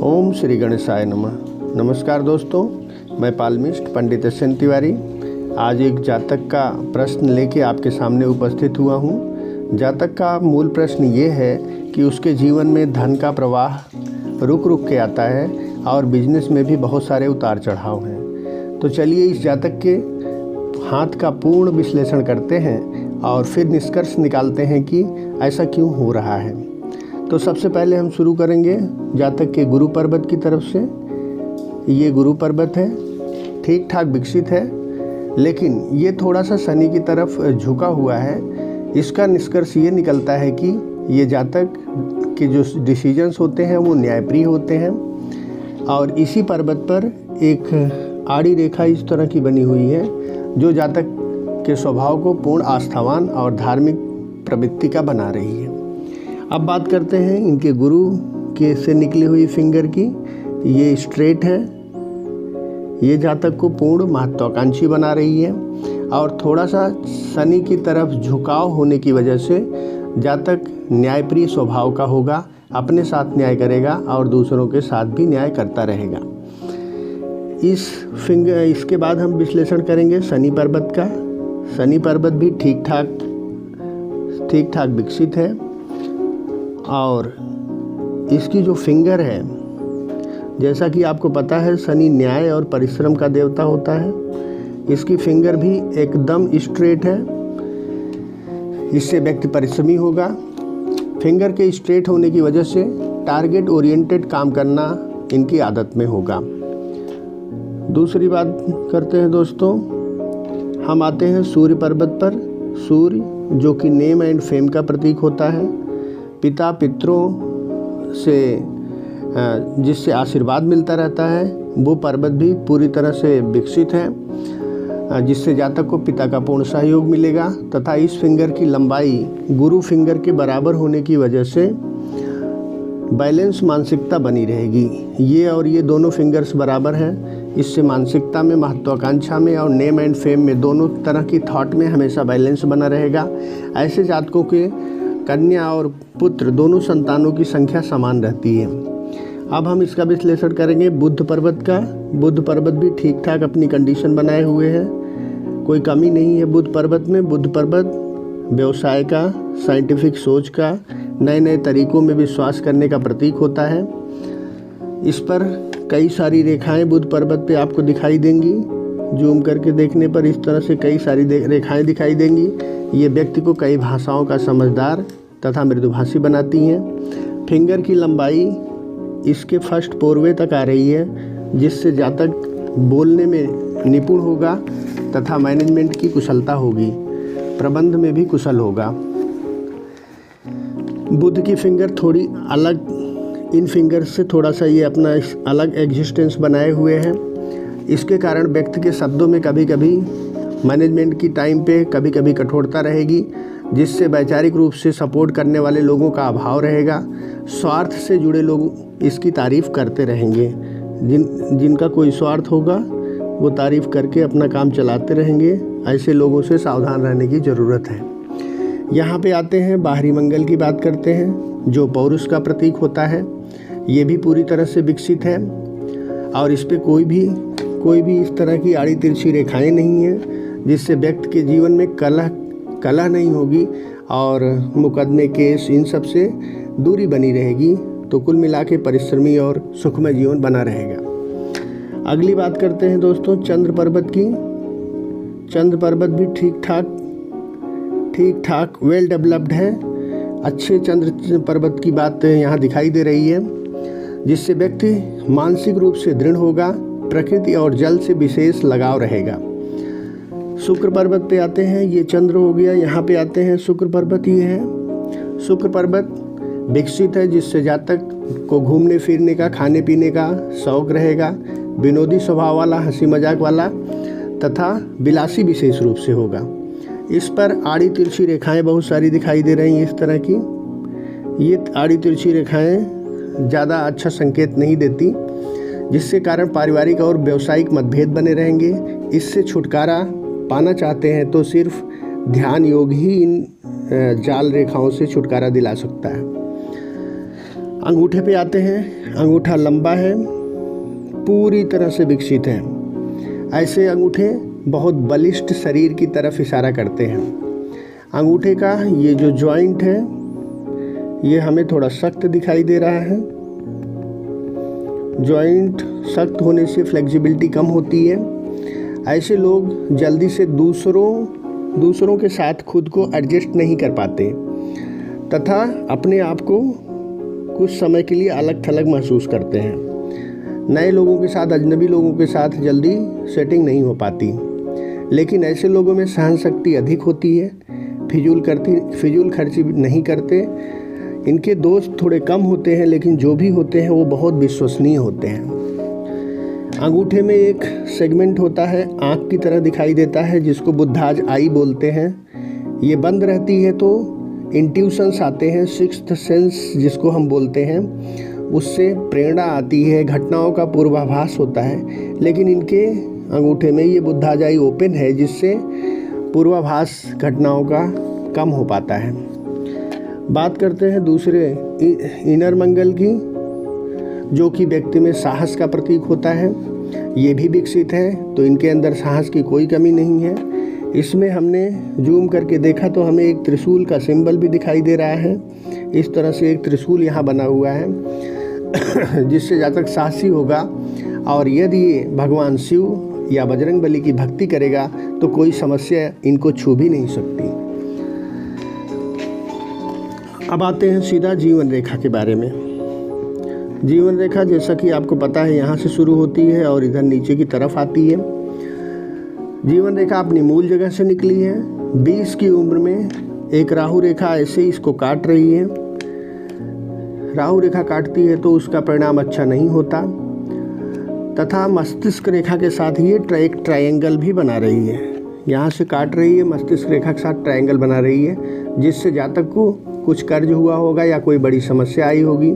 ओम श्री गणेशाय नमः। नमस्कार दोस्तों, मैं पालमिस्ट पंडित एस.एन. तिवारी आज एक जातक का प्रश्न लेके आपके सामने उपस्थित हुआ हूँ। जातक का मूल प्रश्न ये है कि उसके जीवन में धन का प्रवाह रुक रुक के आता है और बिजनेस में भी बहुत सारे उतार चढ़ाव हैं। तो चलिए इस जातक के हाथ का पूर्ण विश्लेषण करते हैं और फिर निष्कर्ष निकालते हैं कि ऐसा क्यों हो रहा है। तो सबसे पहले हम शुरू करेंगे जातक के गुरु पर्वत की तरफ से। ये गुरु पर्वत है, ठीक ठाक विकसित है, लेकिन ये थोड़ा सा शनि की तरफ झुका हुआ है। इसका निष्कर्ष ये निकलता है कि ये जातक के जो डिसीजंस होते हैं वो न्यायप्रिय होते हैं। और इसी पर्वत पर एक आड़ी रेखा इस तरह की बनी हुई है जो जातक के स्वभाव को पूर्ण आस्थावान और धार्मिक प्रवृत्ति का बना रही है। अब बात करते हैं इनके गुरु के से निकली हुई फिंगर की। ये स्ट्रेट है, ये जातक को पूर्ण महत्वाकांक्षी बना रही है और थोड़ा सा शनि की तरफ झुकाव होने की वजह से जातक न्यायप्रिय स्वभाव का होगा, अपने साथ न्याय करेगा और दूसरों के साथ भी न्याय करता रहेगा। इसके बाद हम विश्लेषण करेंगे शनि पर्वत का। शनि पर्वत भी ठीक ठाक विकसित है और इसकी जो फिंगर है, जैसा कि आपको पता है शनि न्याय और परिश्रम का देवता होता है। इसकी फिंगर भी एकदम स्ट्रेट है, इससे व्यक्ति परिश्रमी होगा। फिंगर के स्ट्रेट होने की वजह से टारगेट ओरिएंटेड काम करना इनकी आदत में होगा। दूसरी बात करते हैं दोस्तों, हम आते हैं सूर्य पर्वत पर। सूर्य जो कि नेम एंड फेम का प्रतीक होता है, पिता पितरों से जिससे आशीर्वाद मिलता रहता है, वो पर्वत भी पूरी तरह से विकसित है, जिससे जातक को पिता का पूर्ण सहयोग मिलेगा। तथा इस फिंगर की लंबाई गुरु फिंगर के बराबर होने की वजह से बैलेंस मानसिकता बनी रहेगी। ये और ये दोनों फिंगर्स बराबर हैं, इससे मानसिकता में, महत्वाकांक्षा में और नेम एंड फेम में दोनों तरह की थॉट में हमेशा बैलेंस बना रहेगा। ऐसे जातकों के कन्या और पुत्र दोनों संतानों की संख्या समान रहती है। अब हम इसका विश्लेषण करेंगे बुध पर्वत का। बुध पर्वत भी ठीक ठाक अपनी कंडीशन बनाए हुए है, कोई कमी नहीं है बुध पर्वत में। बुध पर्वत व्यवसाय का, साइंटिफिक सोच का, नए नए तरीकों में विश्वास करने का प्रतीक होता है। इस पर कई सारी रेखाएं बुध पर्वत पे आपको दिखाई देंगी। जूम करके देखने पर इस तरह से कई सारी रेखाएं दिखाई देंगी। ये व्यक्ति को कई भाषाओं का समझदार तथा मृदुभाषी बनाती हैं। फिंगर की लंबाई इसके फर्स्ट पोरवे तक आ रही है, जिससे जातक बोलने में निपुण होगा तथा मैनेजमेंट की कुशलता होगी, प्रबंध में भी कुशल होगा। बुध की फिंगर थोड़ी अलग, इन फिंगर से थोड़ा सा ये अपना अलग एग्जिस्टेंस बनाए हुए हैं। इसके कारण व्यक्ति के शब्दों में कभी कभी मैनेजमेंट की टाइम पे कभी कभी कठोरता रहेगी, जिससे वैचारिक रूप से सपोर्ट करने वाले लोगों का अभाव रहेगा। स्वार्थ से जुड़े लोग इसकी तारीफ़ करते रहेंगे। जिनका कोई स्वार्थ होगा वो तारीफ़ करके अपना काम चलाते रहेंगे। ऐसे लोगों से सावधान रहने की ज़रूरत है। यहाँ पे आते हैं बाहरी मंगल की बात करते हैं, जो पौरुष का प्रतीक होता है। ये भी पूरी तरह से विकसित है और इस पे कोई भी इस तरह की आड़ी तिरछी रेखाएं नहीं हैं, जिससे व्यक्ति के जीवन में कलह नहीं होगी और मुकदमे, केस, इन सब से दूरी बनी रहेगी। तो कुल मिला के परिश्रमी और सुखमय जीवन बना रहेगा। अगली बात करते हैं दोस्तों चंद्र पर्वत की। चंद्र पर्वत भी ठीक ठाक वेल डेवलप्ड है। अच्छे चंद्र पर्वत की बात यहाँ दिखाई दे रही है, जिससे व्यक्ति मानसिक रूप से दृढ़ होगा, प्रकृति और जल से विशेष लगाव रहेगा। शुक्र पर्वत पे आते हैं, ये चंद्र हो गया। यहाँ पे आते हैं शुक्र पर्वत, ये है। शुक्र पर्वत विकसित है, जिससे जातक को घूमने फिरने का, खाने पीने का शौक रहेगा। विनोदी स्वभाव वाला, हंसी मजाक वाला तथा विलासी विशेष रूप से होगा। इस पर आड़ी तिरछी रेखाएं बहुत सारी दिखाई दे रही हैं इस तरह की। ये आड़ी तिरछी रेखाएं ज़्यादा अच्छा संकेत नहीं देती, जिससे कारण पारिवारिक और व्यावसायिक मतभेद बने रहेंगे। इससे छुटकारा पाना चाहते हैं तो सिर्फ ध्यान योग ही इन जाल रेखाओं से छुटकारा दिला सकता है। अंगूठे पे आते हैं। अंगूठा लंबा है, पूरी तरह से विकसित है। ऐसे अंगूठे बहुत बलिष्ठ शरीर की तरफ इशारा करते हैं। अंगूठे का ये जो जॉइंट है ये हमें थोड़ा सख्त दिखाई दे रहा है। जॉइंट सख्त होने से फ्लेक्सिबिलिटी कम होती है। ऐसे लोग जल्दी से दूसरों के साथ खुद को एडजस्ट नहीं कर पाते तथा अपने आप को कुछ समय के लिए अलग थलग महसूस करते हैं। नए लोगों के साथ, अजनबी लोगों के साथ जल्दी सेटिंग नहीं हो पाती। लेकिन ऐसे लोगों में सहन शक्ति अधिक होती है, फिजूल खर्ची नहीं करते। इनके दोस्त थोड़े कम होते हैं, लेकिन जो भी होते हैं वो बहुत विश्वसनीय होते हैं। अंगूठे में एक सेगमेंट होता है, आँख की तरह दिखाई देता है, जिसको बुद्धाज आई बोलते हैं। ये बंद रहती है तो इंट्यूशंस आते हैं, सिक्स्थ सेंस जिसको हम बोलते हैं, उससे प्रेरणा आती है, घटनाओं का पूर्वाभास होता है। लेकिन इनके अंगूठे में ये बुद्धाज आई ओपन है, जिससे पूर्वाभास घटनाओं का कम हो पाता है। बात करते हैं दूसरे इनर मंगल की, जो कि व्यक्ति में साहस का प्रतीक होता है। ये भी विकसित है, तो इनके अंदर साहस की कोई कमी नहीं है। इसमें हमने जूम करके देखा तो हमें एक त्रिशूल का सिंबल भी दिखाई दे रहा है। इस तरह से एक त्रिशूल यहाँ बना हुआ है जिससे जातक साहसी होगा, और यदि ये भगवान शिव या बजरंगबली की भक्ति करेगा तो कोई समस्या इनको छू भी नहीं सकती। अब आते हैं सीधा जीवन रेखा के बारे में। जीवन रेखा जैसा कि आपको पता है यहाँ से शुरू होती है और इधर नीचे की तरफ आती है। जीवन रेखा अपनी मूल जगह से निकली है। 20 की उम्र में एक राहु रेखा ऐसे इसको काट रही है। राहु रेखा काटती है तो उसका परिणाम अच्छा नहीं होता, तथा मस्तिष्क रेखा के साथ ये एक ट्रायंगल भी बना रही है। यहाँ से काट रही है, मस्तिष्क रेखा के साथ ट्रायंगल बना रही है, जिससे जातक को कुछ कर्ज हुआ होगा या कोई बड़ी समस्या आई होगी।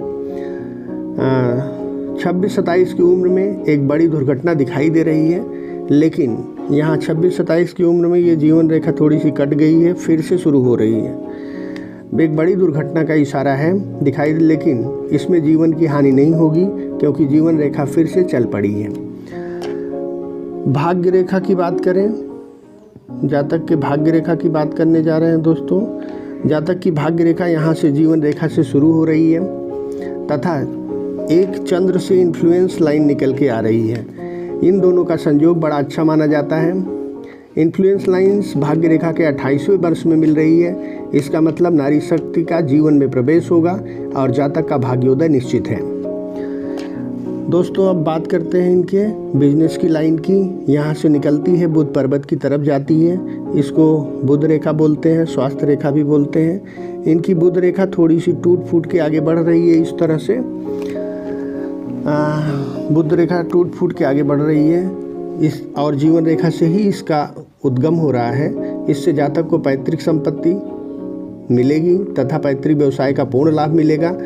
26-27 की उम्र में एक बड़ी दुर्घटना दिखाई दे रही है, लेकिन यहाँ 26-27 की उम्र में ये जीवन रेखा थोड़ी सी कट गई है, फिर से शुरू हो रही है। एक बड़ी दुर्घटना का इशारा है दिखाई, लेकिन इसमें जीवन की हानि नहीं होगी क्योंकि जीवन रेखा फिर से चल पड़ी है। भाग्य रेखा की बात करें, जातक के भाग्य रेखा की बात करने जा रहे हैं दोस्तों। जातक की भाग्य रेखा यहाँ से जीवन रेखा से शुरू हो रही है तथा एक चंद्र से इन्फ्लुएंस लाइन निकल के आ रही है। इन दोनों का संयोग बड़ा अच्छा माना जाता है। इन्फ्लुएंस लाइंस भाग्य रेखा के 28वें वर्ष में मिल रही है। इसका मतलब नारी शक्ति का जीवन में प्रवेश होगा और जातक का भाग्योदय निश्चित है। दोस्तों अब बात करते हैं इनके बिजनेस की लाइन की। यहाँ से निकलती है, बुध पर्वत की तरफ जाती है। इसको बुध रेखा बोलते हैं, स्वास्थ्य रेखा भी बोलते हैं। इनकी बुध रेखा थोड़ी सी टूट फूट के आगे बढ़ रही है। इस तरह से बुध रेखा टूट फूट के आगे बढ़ रही है इस, और जीवन रेखा से ही इसका उद्गम हो रहा है। इससे जातक को पैतृक संपत्ति मिलेगी तथा पैतृक व्यवसाय का पूर्ण लाभ मिलेगा।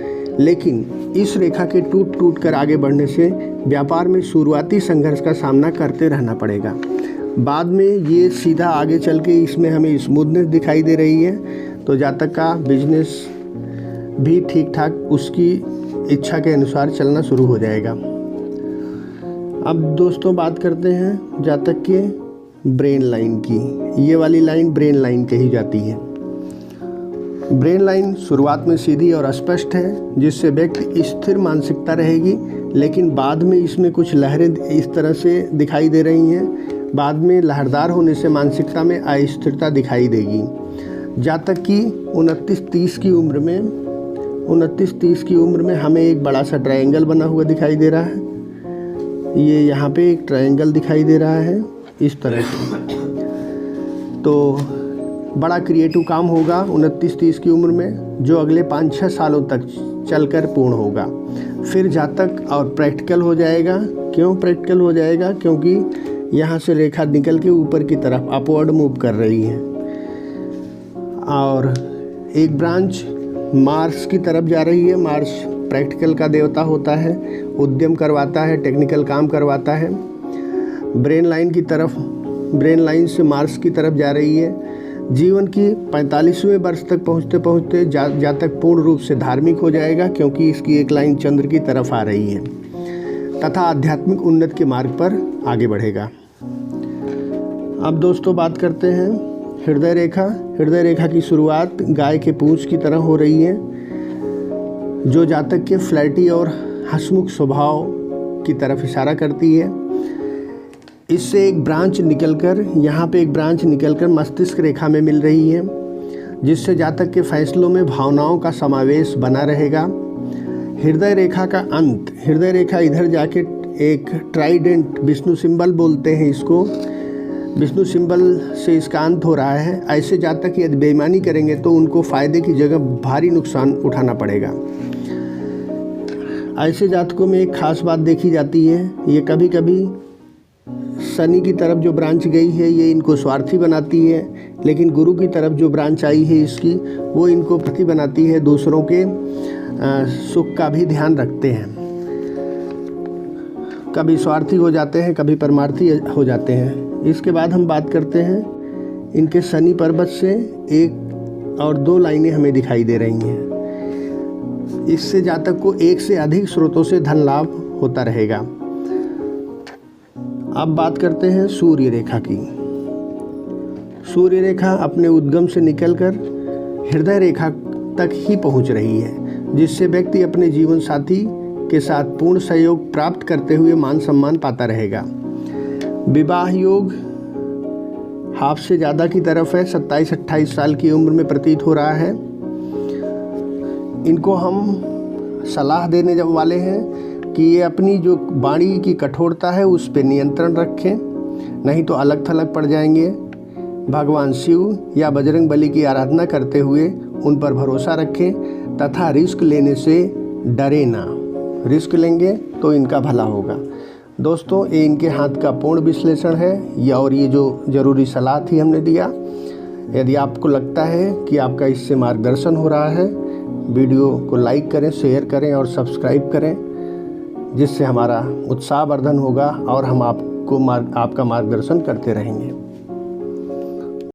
लेकिन इस रेखा के टूट कर आगे बढ़ने से व्यापार में शुरुआती संघर्ष का सामना करते रहना पड़ेगा। बाद में ये सीधा आगे चल के इसमें हमें स्मूथनेस दिखाई दे रही है, तो जातक का बिजनेस भी ठीक ठाक उसकी इच्छा के अनुसार चलना शुरू हो जाएगा। अब दोस्तों बात करते हैं जातक के ब्रेन लाइन की। ये वाली लाइन ब्रेन लाइन कही जाती है। ब्रेन लाइन शुरुआत में सीधी और स्पष्ट है, जिससे व्यक्ति स्थिर मानसिकता रहेगी, लेकिन बाद में इसमें कुछ लहरें इस तरह से दिखाई दे रही हैं। बाद में लहरदार होने से मानसिकता में अस्थिरता दिखाई देगी। जातक की 29-30 की उम्र में हमें एक बड़ा सा ट्रायंगल बना हुआ दिखाई दे रहा है। ये यहाँ पे एक ट्रायंगल दिखाई दे रहा है इस तरह से। तो बड़ा क्रिएटिव काम होगा 29-30 की उम्र में, जो अगले 5-6 सालों तक चलकर पूर्ण होगा। फिर जातक और प्रैक्टिकल हो जाएगा। क्यों प्रैक्टिकल हो जाएगा? क्योंकि यहाँ से रेखा निकल के ऊपर की तरफ अपवर्ड मूव कर रही है और एक ब्रांच मार्स की तरफ जा रही है। मार्स प्रैक्टिकल का देवता होता है, उद्यम करवाता है, टेक्निकल काम करवाता है। ब्रेन लाइन से मार्स की तरफ जा रही है। जीवन की 45वें वर्ष तक पहुँचते पहुँचते जातक पूर्ण रूप से धार्मिक हो जाएगा, क्योंकि इसकी एक लाइन चंद्र की तरफ आ रही है, तथा आध्यात्मिक उन्नति के मार्ग पर आगे बढ़ेगा। अब दोस्तों बात करते हैं हृदय रेखा। हृदय रेखा की शुरुआत गाय के पूंछ की तरह हो रही है, जो जातक के फ्लैटी और हंसमुख स्वभाव की तरफ इशारा करती है। इससे एक ब्रांच निकलकर यहाँ पे एक ब्रांच निकलकर मस्तिष्क रेखा में मिल रही है, जिससे जातक के फैसलों में भावनाओं का समावेश बना रहेगा। हृदय रेखा का अंत, हृदय रेखा इधर जाके एक ट्राइडेंट, विष्णु सिंबल बोलते हैं इसको, विष्णु सिंबल से इसका अंत हो रहा है। ऐसे जातक यदि बेईमानी करेंगे तो उनको फ़ायदे की जगह भारी नुकसान उठाना पड़ेगा। ऐसे जातकों में एक खास बात देखी जाती है, ये कभी कभी शनि की तरफ जो ब्रांच गई है ये इनको स्वार्थी बनाती है, लेकिन गुरु की तरफ जो ब्रांच आई है इसकी, वो इनको प्रति बनाती है, दूसरों के सुख का भी ध्यान रखते हैं। कभी स्वार्थी हो जाते हैं, कभी परमार्थी हो जाते हैं। इसके बाद हम बात करते हैं इनके शनि पर्वत से 1 और 2 लाइनें हमें दिखाई दे रही हैं। इससे जातक को 1 से अधिक स्रोतों से धन लाभ होता रहेगा। अब बात करते हैं सूर्य रेखा की। सूर्य रेखा अपने उद्गम से निकलकर हृदय रेखा तक ही पहुंच रही है, जिससे व्यक्ति अपने जीवन साथी के साथ पूर्ण सहयोग प्राप्त करते हुए मान सम्मान पाता रहेगा। विवाह योग हाफ से ज़्यादा की तरफ है, 27-28 साल की उम्र में प्रतीत हो रहा है। इनको हम सलाह देने वाले हैं कि ये अपनी जो वाणी की कठोरता है उस पर नियंत्रण रखें, नहीं तो अलग थलग पड़ जाएंगे। भगवान शिव या बजरंग बली की आराधना करते हुए उन पर भरोसा रखें तथा रिस्क लेने से डरे ना। रिस्क लेंगे तो इनका भला होगा। दोस्तों, ये इनके हाथ का पूर्ण विश्लेषण है और ये जो ज़रूरी सलाह थी हमने दिया। यदि आपको लगता है कि आपका इससे मार्गदर्शन हो रहा है, वीडियो को लाइक करें, शेयर करें और सब्सक्राइब करें, जिससे हमारा उत्साहवर्धन होगा और हम आपका मार्गदर्शन करते रहेंगे।